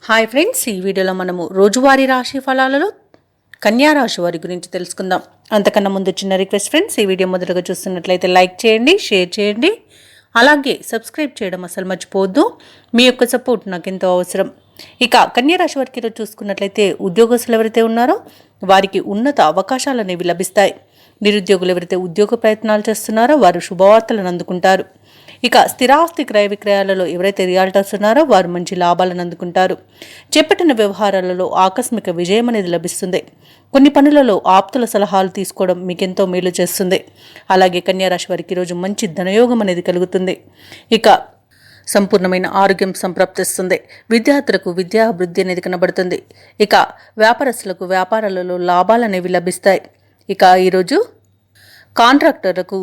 Hi friends, ఈ వీడియోలో మనము రోజువారీ రాశి ఫలాలలో కన్యా రాశి వారి గురించి తెలుసుకుందాం. అంతకన్నా ముందు చిన్న రిక్వెస్ట్ ఫ్రెండ్స్, ఈ వీడియో మొదటగా చూస్తున్నట్లయితే లైక్ చేయండి, షేర్ చేయండి, అలాగే సబ్స్క్రైబ్ చేయడం అసలు మర్చిపోవద్దు. మీ యొక్క సపోర్ట్ నాకు ఎంతో అవసరం. ఇక కన్యా రాశి వారికి ఈరోజు చూసుకున్నట్లయితే ఉద్యోగస్తులు ఎవరైతే ఉన్నారో వారికి ఉన్నత అవకాశాలు అనేవి లభిస్తాయి. నిరుద్యోగులు ఎవరైతే ఉద్యోగ ప్రయత్నాలు చేస్తున్నారో వారు శుభవార్తలను అందుకుంటారు. ఇక స్థిరాస్తి క్రయ విక్రయాలలో ఎవరైతే రియాల్టర్స్ ఉన్నారో వారు మంచి లాభాలను అందుకుంటారు. చేపట్టిన వ్యవహారాలలో ఆకస్మిక విజయం అనేది లభిస్తుంది. కొన్ని పనులలో ఆప్తుల సలహాలు తీసుకోవడం మీకెంతో మేలు చేస్తుంది. అలాగే కన్యా రాశి వారికి ఈరోజు మంచి ధనయోగం అనేది కలుగుతుంది. ఇక సంపూర్ణమైన ఆరోగ్యం సంప్రాప్తిస్తుంది. విద్యార్థులకు విద్యాభివృద్ధి అనేది కనబడుతుంది. ఇక వ్యాపారస్తులకు వ్యాపారాలలో లాభాలు అనేవి లభిస్తాయి. ఇక ఈరోజు కాంట్రాక్టర్లకు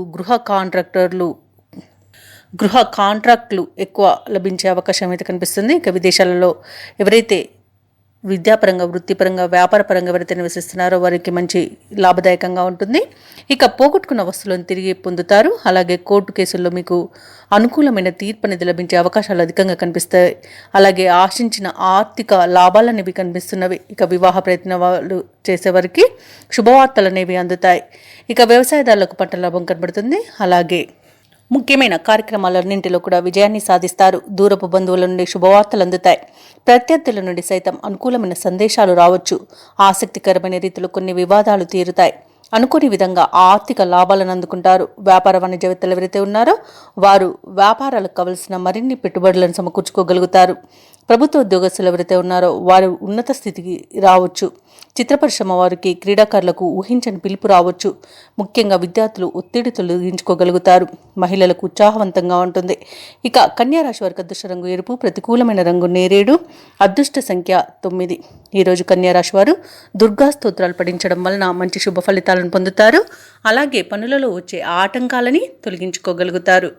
గృహ కాంట్రాక్టులు ఎక్కువ లభించే అవకాశం అయితే కనిపిస్తుంది. ఇక విదేశాలలో ఎవరైతే విద్యాపరంగా, వృత్తిపరంగా, వ్యాపారపరంగా ఎవరైతే నివసిస్తున్నారో వారికి మంచి లాభదాయకంగా ఉంటుంది. ఇక పోగొట్టుకున్న వస్తువులను తిరిగి పొందుతారు. అలాగే కోర్టు కేసుల్లో మీకు అనుకూలమైన తీర్పు అనేది లభించే అవకాశాలు అధికంగా కనిపిస్తాయి. అలాగే ఆశించిన ఆర్థిక లాభాలు అనేవి కనిపిస్తున్నవి. ఇక వివాహ ప్రయత్నాలు చేసేవారికి శుభవార్తలు అనేవి అందుతాయి. ఇక వ్యవసాయదారులకు పంట లాభం కనబడుతుంది. అలాగే ముఖ్యమైన కార్యక్రమాలన్నింటిలో కూడా విజయాన్ని సాధిస్తారు. దూరపు బంధువుల నుండి శుభవార్తలు అందుతాయి. ప్రత్యర్థుల నుండి సైతం అనుకూలమైన సందేశాలు రావచ్చు. ఆసక్తికరమైన రీతిలో కొన్ని వివాదాలు తీరుతాయి. అనుకోని విధంగా ఆర్థిక లాభాలను అందుకుంటారు. వ్యాపార వాణిజ్యవేత్తలు ఎవరైతే ఉన్నారో వారు వ్యాపారాలకు కావలసిన మరిన్ని పెట్టుబడులను సమకూర్చుకోగలుగుతారు. ప్రభుత్వ ఉద్యోగస్తులు ఎవరైతే ఉన్నారో వారు ఉన్నత స్థితికి రావచ్చు. చిత్ర పరిశ్రమ వారికి, క్రీడాకారులకు ఊహించని పిలుపు రావచ్చు. ముఖ్యంగా విద్యార్థులు ఒత్తిడి తొలగించుకోగలుగుతారు. మహిళలకు ఉత్సాహవంతంగా ఉంటుంది. ఇక కన్యా రాశి వారికి అదృష్ట రంగు ఎరుపు, ప్రతికూలమైన రంగు నేరేడు, అదృష్ట సంఖ్య 9. ఈరోజు కన్యా రాశి వారు దుర్గా స్తోత్రాలు పఠించడం వలన మంచి శుభ ఫలితాలను పొందుతారు. అలాగే పనులలో వచ్చే ఆటంకాలని తొలగించుకోగలుగుతారు.